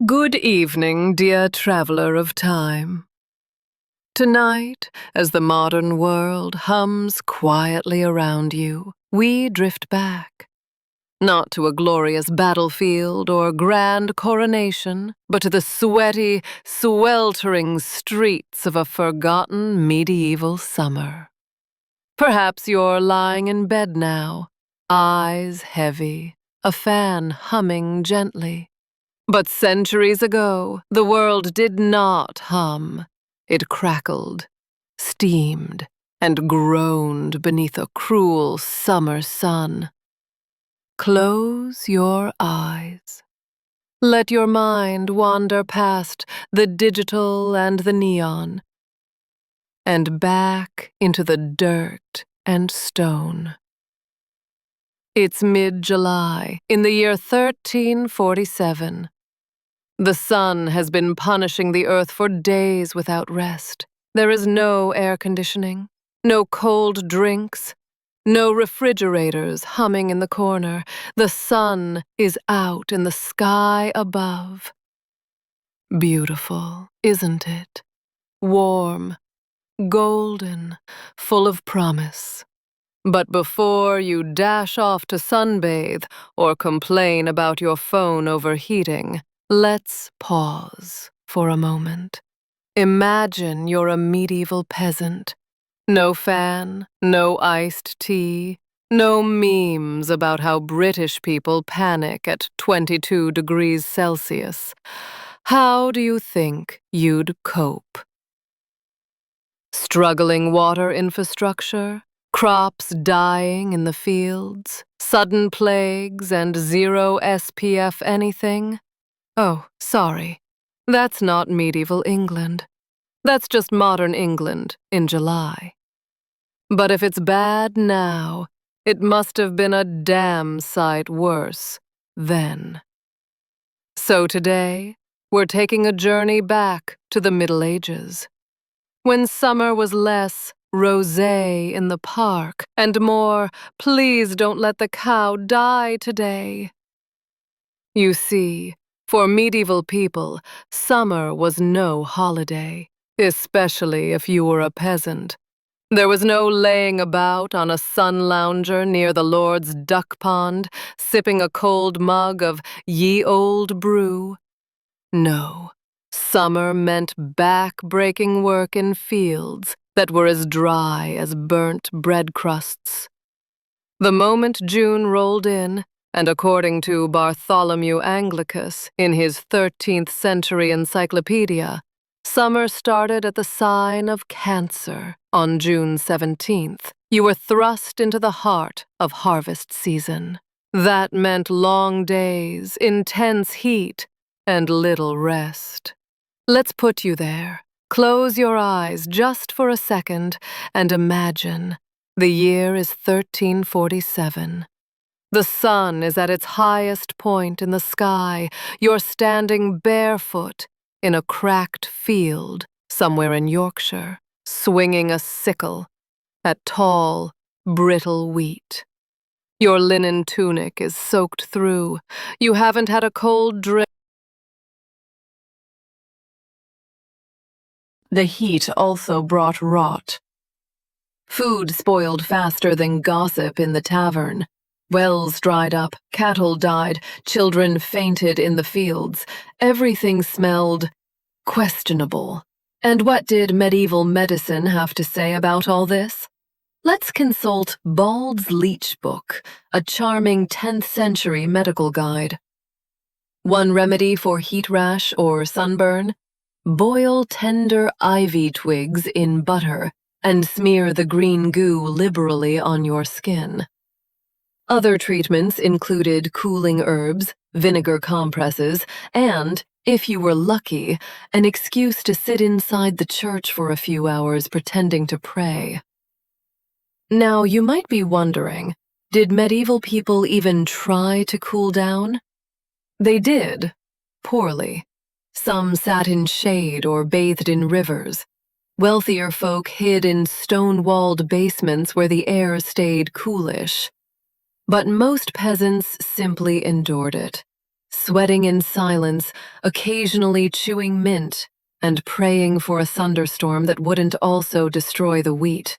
Good evening, dear traveler of time. Tonight, as the modern world hums quietly around you, we drift back. Not to a glorious battlefield or grand coronation, but to the sweaty, sweltering streets of a forgotten medieval summer. Perhaps you're lying in bed now, eyes heavy, a fan humming gently. But centuries ago, the world did not hum. It crackled, steamed, and groaned beneath a cruel summer sun. Close your eyes. Let your mind wander past the digital and the neon, and back into the dirt and stone. It's mid-July, in the year 1347. The sun has been punishing the earth for days without rest. There is no air conditioning, no cold drinks, no refrigerators humming in the corner. The sun is out in the sky above. Beautiful, isn't it? Warm, golden, full of promise. But before you dash off to sunbathe or complain about your phone overheating, let's pause for a moment. Imagine you're a medieval peasant. No fan, no iced tea, no memes about how British people panic at 22 degrees Celsius. How do you think you'd cope? Struggling water infrastructure? Crops dying in the fields? Sudden plagues and zero SPF anything? Oh, sorry. That's not medieval England. That's just modern England in July. But if it's bad now, it must have been a damn sight worse then. So today, we're taking a journey back to the Middle Ages, when summer was less rosé in the park and more, please don't let the cow die today. You see, for medieval people, summer was no holiday, especially if you were a peasant. There was no laying about on a sun lounger near the Lord's duck pond, sipping a cold mug of ye old brew. No, summer meant back-breaking work in fields that were as dry as burnt bread crusts. The moment June rolled in, and according to Bartholomew Anglicus in his 13th century encyclopedia, summer started at the sign of Cancer on June 17th. You were thrust into the heart of harvest season. That meant long days, intense heat, and little rest. Let's put you there. Close your eyes just for a second and imagine. The year is 1347. The sun is at its highest point in the sky. You're standing barefoot in a cracked field somewhere in Yorkshire, swinging a sickle at tall, brittle wheat. Your linen tunic is soaked through. You haven't had a cold drink. The heat also brought rot. Food spoiled faster than gossip in the tavern. Wells dried up, cattle died, children fainted in the fields. Everything smelled questionable. And what did medieval medicine have to say about all this? Let's consult Bald's Leech Book, a charming 10th century medical guide. One remedy for heat rash or sunburn? Boil tender ivy twigs in butter and smear the green goo liberally on your skin. Other treatments included cooling herbs, vinegar compresses, and, if you were lucky, an excuse to sit inside the church for a few hours pretending to pray. Now, you might be wondering, did medieval people even try to cool down? They did, poorly. Some sat in shade or bathed in rivers. Wealthier folk hid in stone-walled basements where the air stayed coolish. But most peasants simply endured it. sweating in silence, occasionally chewing mint, and praying for a thunderstorm that wouldn't also destroy the wheat.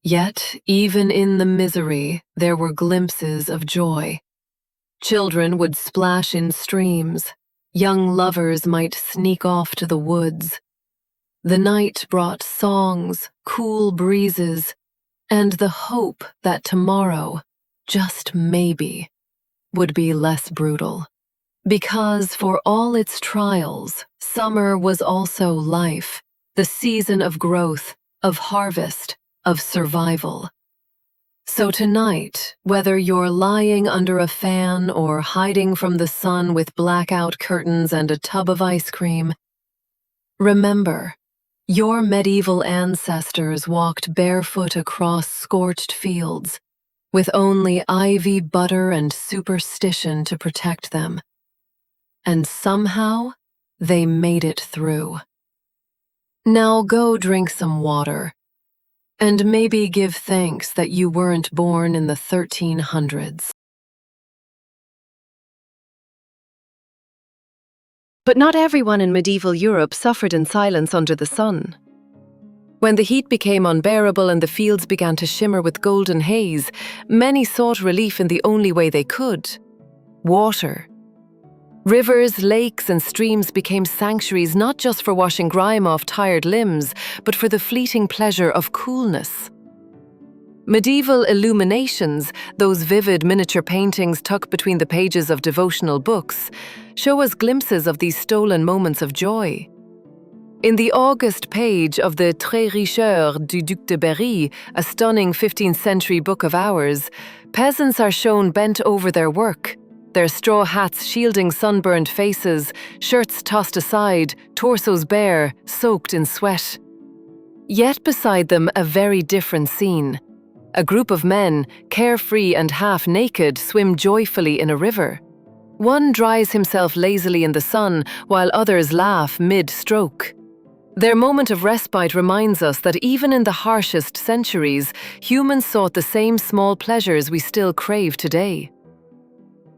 Yet, even in the misery, there were glimpses of joy. Children would splash in streams. Young lovers might sneak off to the woods. The night brought songs, cool breezes, and the hope that tomorrow, just maybe, would be less brutal. Because for all its trials, summer was also life, the season of growth, of harvest, of survival. So tonight, whether you're lying under a fan or hiding from the sun with blackout curtains and a tub of ice cream, remember, your medieval ancestors walked barefoot across scorched fields, with only ivy, butter, and superstition to protect them. And somehow, they made it through. Now go drink some water, and maybe give thanks that you weren't born in the 1300s. But not everyone in medieval Europe suffered in silence under the sun. When the heat became unbearable and the fields began to shimmer with golden haze, many sought relief in the only way they could: water. Rivers, lakes, and streams became sanctuaries not just for washing grime off tired limbs, but for the fleeting pleasure of coolness. Medieval illuminations, those vivid miniature paintings tucked between the pages of devotional books, show us glimpses of these stolen moments of joy. In the August page of the Très Richeur du Duc de Berry, a stunning 15th century book of hours, peasants are shown bent over their work, their straw hats shielding sunburned faces, shirts tossed aside, torsos bare, soaked in sweat. Yet beside them a very different scene. A group of men, carefree and half-naked, swim joyfully in a river. One dries himself lazily in the sun, while others laugh mid-stroke. Their moment of respite reminds us that even in the harshest centuries, humans sought the same small pleasures we still crave today.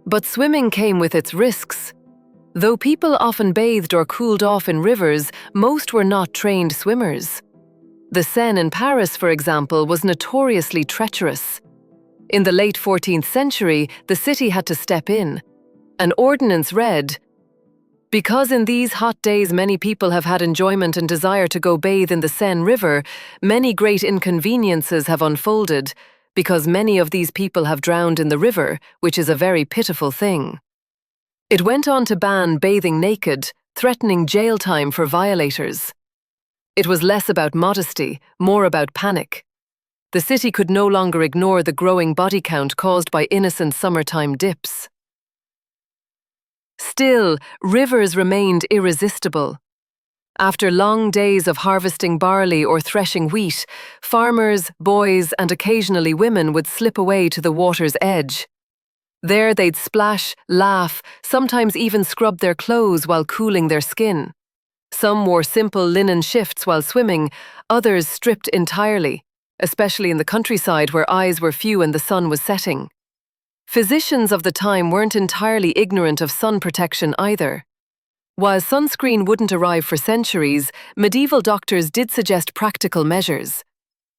But swimming came with its risks. Though people often bathed or cooled off in rivers, most were not trained swimmers. The Seine in Paris, for example, was notoriously treacherous. In the late 14th century, the city had to step in. An ordinance read, "Because in these hot days many people have had enjoyment and desire to go bathe in the Seine River, many great inconveniences have unfolded, because many of these people have drowned in the river, which is a very pitiful thing." It went on to ban bathing naked, threatening jail time for violators. It was less about modesty, more about panic. The city could no longer ignore the growing body count caused by innocent summertime dips. Still, rivers remained irresistible. After long days of harvesting barley or threshing wheat, farmers, boys, and occasionally women would slip away to the water's edge. There they'd splash, laugh, sometimes even scrub their clothes while cooling their skin. Some wore simple linen shifts while swimming, others stripped entirely, especially in the countryside where eyes were few and the sun was setting. Physicians of the time weren't entirely ignorant of sun protection either. While sunscreen wouldn't arrive for centuries, medieval doctors did suggest practical measures.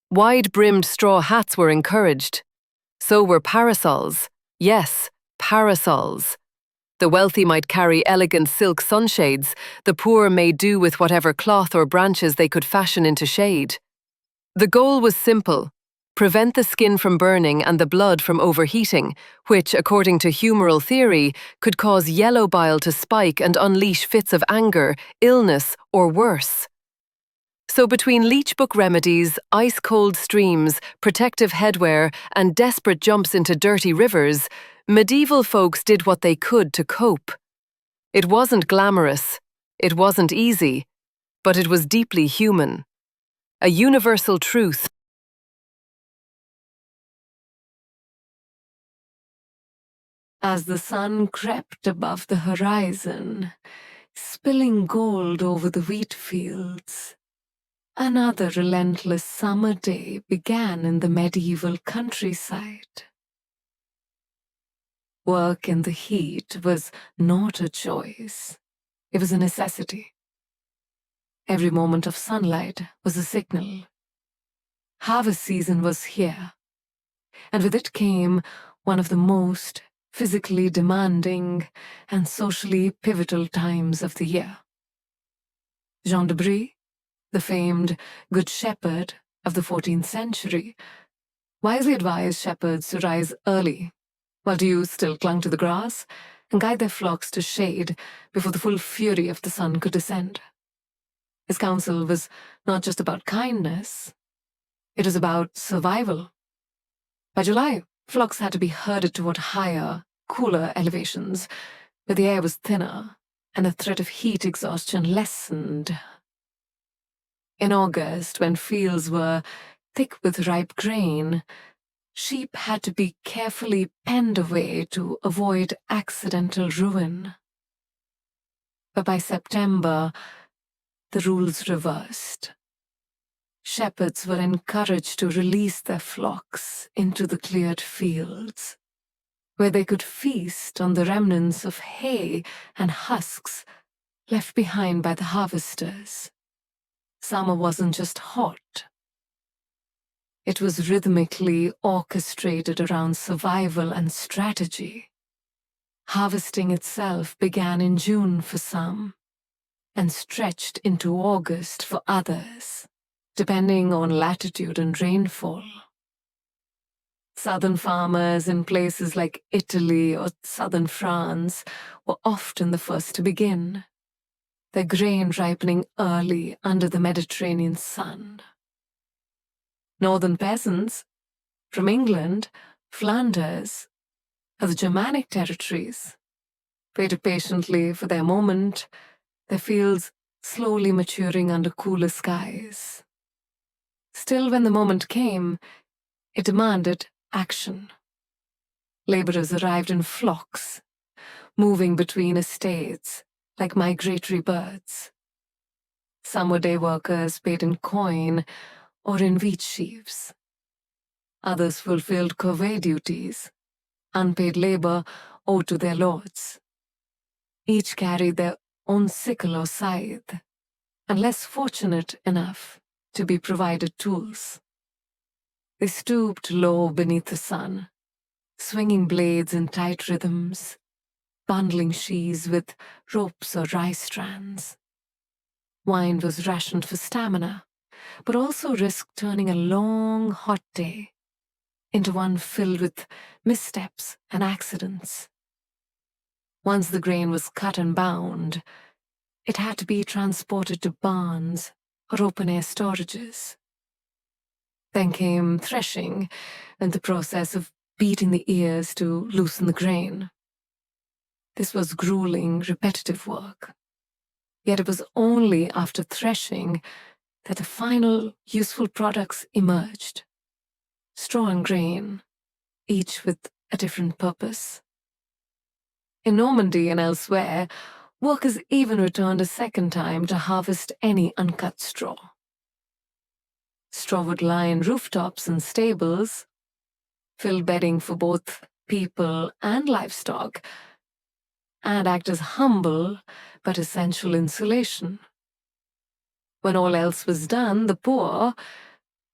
Wide-brimmed straw hats were encouraged. So were parasols. Yes, parasols. The wealthy might carry elegant silk sunshades, the poor made do with whatever cloth or branches they could fashion into shade. The goal was simple: prevent the skin from burning and the blood from overheating, which, according to humoral theory, could cause yellow bile to spike and unleash fits of anger, illness, or worse. So between leech book remedies, ice-cold streams, protective headwear, and desperate jumps into dirty rivers, medieval folks did what they could to cope. It wasn't glamorous, it wasn't easy, but it was deeply human. A universal truth. As the sun crept above the horizon, spilling gold over the wheat fields, another relentless summer day began in the medieval countryside. Work in the heat was not a choice. It was a necessity. Every moment of sunlight was a signal. Harvest season was here, and with it came one of the most physically demanding and socially pivotal times of the year. Jean de Brie, the famed Good Shepherd of the 14th century, wisely advised shepherds to rise early, while dew still clung to the grass, and guide their flocks to shade before the full fury of the sun could descend. His counsel was not just about kindness, it was about survival. By July, flocks had to be herded toward higher, cooler elevations, where the air was thinner and the threat of heat exhaustion lessened. In August, when fields were thick with ripe grain, sheep had to be carefully penned away to avoid accidental ruin. But by September, the rules reversed. Shepherds were encouraged to release their flocks into the cleared fields, where they could feast on the remnants of hay and husks left behind by the harvesters. Summer wasn't just hot. It was rhythmically orchestrated around survival and strategy. Harvesting itself began in June for some, and stretched into August for others, depending on latitude and rainfall. Southern farmers in places like Italy or southern France were often the first to begin, their grain ripening early under the Mediterranean sun. Northern peasants from England, Flanders, and the Germanic territories waited patiently for their moment, their fields slowly maturing under cooler skies. Still, when the moment came, it demanded action. Laborers arrived in flocks, moving between estates like migratory birds. Some were day workers paid in coin or in wheat sheaves. Others fulfilled corvée duties, unpaid labor owed to their lords. Each carried their own sickle or scythe, and less fortunate enough to be provided tools. They stooped low beneath the sun, swinging blades in tight rhythms, bundling sheaves with ropes or rice strands. Wine was rationed for stamina, but also risked turning a long, hot day into one filled with missteps and accidents. Once the grain was cut and bound, it had to be transported to barns or open-air storages. Then came threshing and the process of beating the ears to loosen the grain. This was grueling, repetitive work. Yet it was only after threshing that the final useful products emerged. Straw and grain, each with a different purpose. In Normandy and elsewhere, workers even returned a second time to harvest any uncut straw. Straw would line rooftops and stables, fill bedding for both people and livestock, and act as humble but essential insulation. When all else was done, the poor,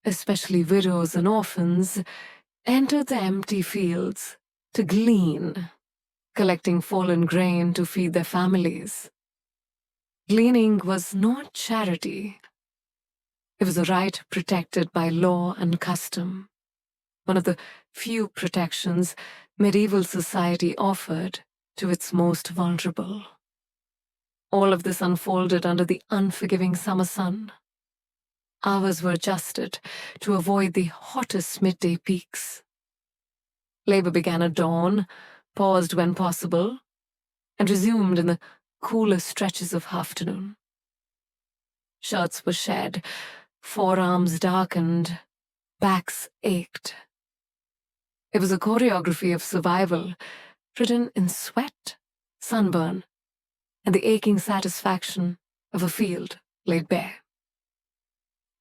especially widows and orphans, entered the empty fields to glean, collecting fallen grain to feed their families. Gleaning was not charity. It was a right protected by law and custom, one of the few protections medieval society offered to its most vulnerable. All of this unfolded under the unforgiving summer sun. Hours were adjusted to avoid the hottest midday peaks. Labor began at dawn, paused when possible, and resumed in the cooler stretches of afternoon. Shirts were shed, forearms darkened, backs ached. It was a choreography of survival, written in sweat, sunburn, and the aching satisfaction of a field laid bare.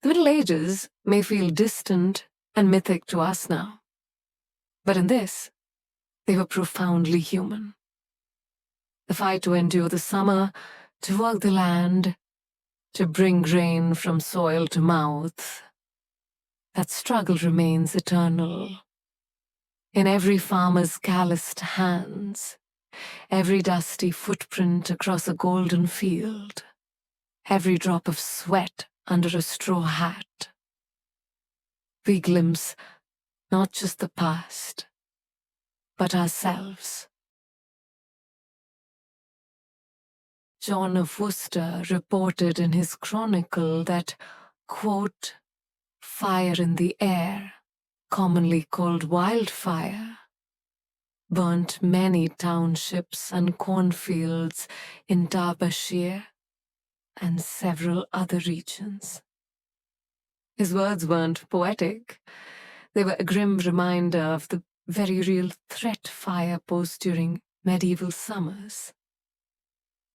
The Middle Ages may feel distant and mythic to us now, but in this, They were profoundly human. The fight to endure the summer, to work the land, to bring grain from soil to mouth. That struggle remains eternal. In every farmer's calloused hands, every dusty footprint across a golden field, every drop of sweat under a straw hat, we glimpse not just the past, but ourselves. John of Worcester reported in his chronicle that, quote, fire in the air, commonly called wildfire, burnt many townships and cornfields in Derbyshire and several other regions. His words weren't poetic. They were a grim reminder of the very real threat fire posed during medieval summers.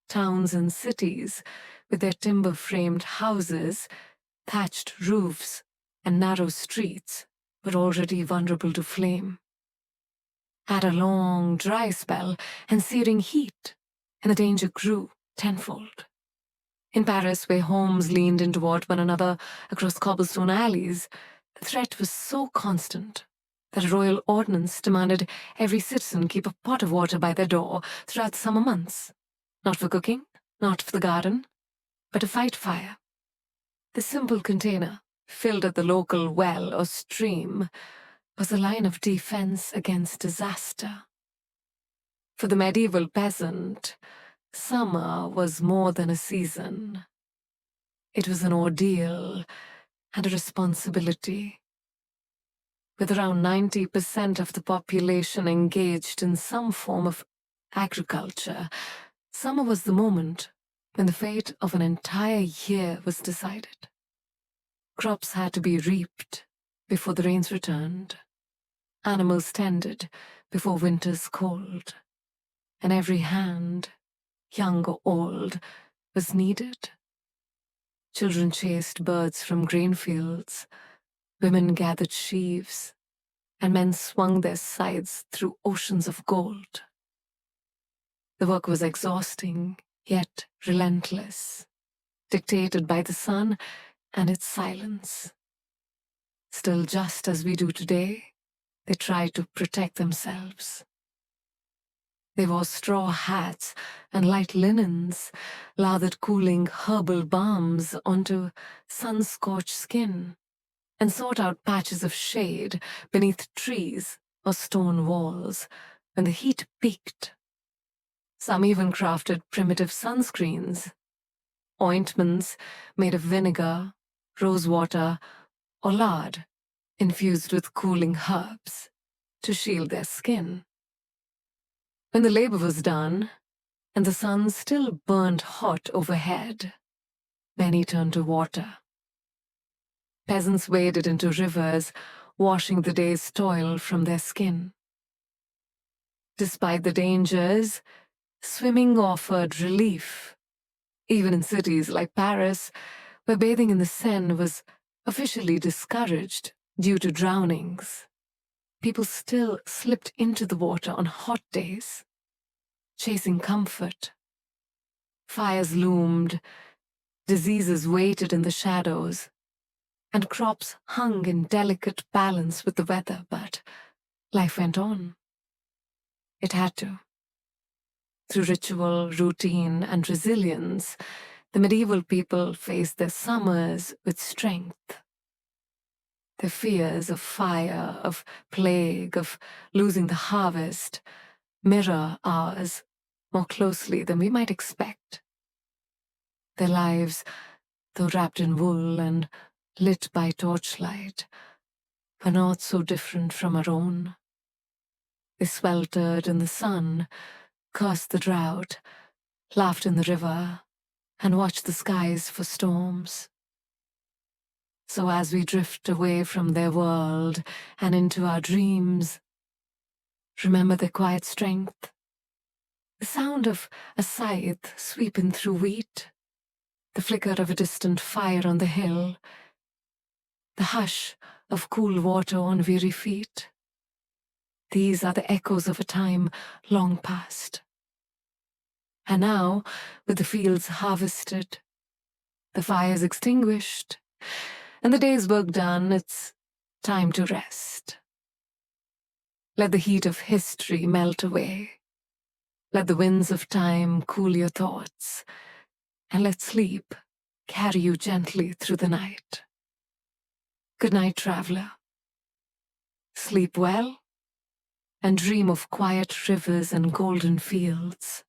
Towns and cities, with their timber-framed houses, thatched roofs, and narrow streets, were already vulnerable to flame. Add a long, dry spell and searing heat, and the danger grew tenfold. In Paris, where homes leaned in toward one another across cobblestone alleys, the threat was so constant that a royal ordinance demanded every citizen keep a pot of water by their door throughout the summer months. Not for cooking, not for the garden, but to fight fire. The simple container, filled at the local well or stream, was a line of defense against disaster. For the medieval peasant, summer was more than a season. It was an ordeal and a responsibility. With around 90% of the population engaged in some form of agriculture, summer was the moment when the fate of an entire year was decided. Crops had to be reaped before the rains returned, animals tended before winter's cold, and every hand, young or old, was needed. Children chased birds from grain fields, women gathered sheaves, and men swung their scythes through oceans of gold. The work was exhausting, yet relentless, dictated by the sun and its silence. Still, just as we do today, they tried to protect themselves. They wore straw hats and light linens, lathered cooling herbal balms onto sun-scorched skin, and sought out patches of shade beneath trees or stone walls when the heat peaked. Some even crafted primitive sunscreens, ointments made of vinegar, rosewater, or lard, infused with cooling herbs to shield their skin. When the labor was done, and the sun still burned hot overhead, many turned to water. Peasants waded into rivers, washing the day's toil from their skin. Despite the dangers, swimming offered relief, even in cities like Paris, where bathing in the Seine was officially discouraged due to drownings. People still slipped into the water on hot days, chasing comfort. Fires loomed, diseases waited in the shadows, and crops hung in delicate balance with the weather, but life went on. It had to. Through ritual, routine, and resilience, the medieval people faced their summers with strength. Their fears of fire, of plague, of losing the harvest mirror ours more closely than we might expect. Their lives, though wrapped in wool and lit by torchlight, were not so different from our own. They sweltered in the sun, cursed the drought, laughed in the river, and watched the skies for storms. So as we drift away from their world and into our dreams, remember their quiet strength, the sound of a scythe sweeping through wheat, the flicker of a distant fire on the hill, the hush of cool water on weary feet. These are the echoes of a time long past. And now, with the fields harvested, the fires extinguished, and the day's work done, it's time to rest. Let the heat of history melt away. Let the winds of time cool your thoughts, and let sleep carry you gently through the night. Good night, traveler. Sleep well, and dream of quiet rivers and golden fields.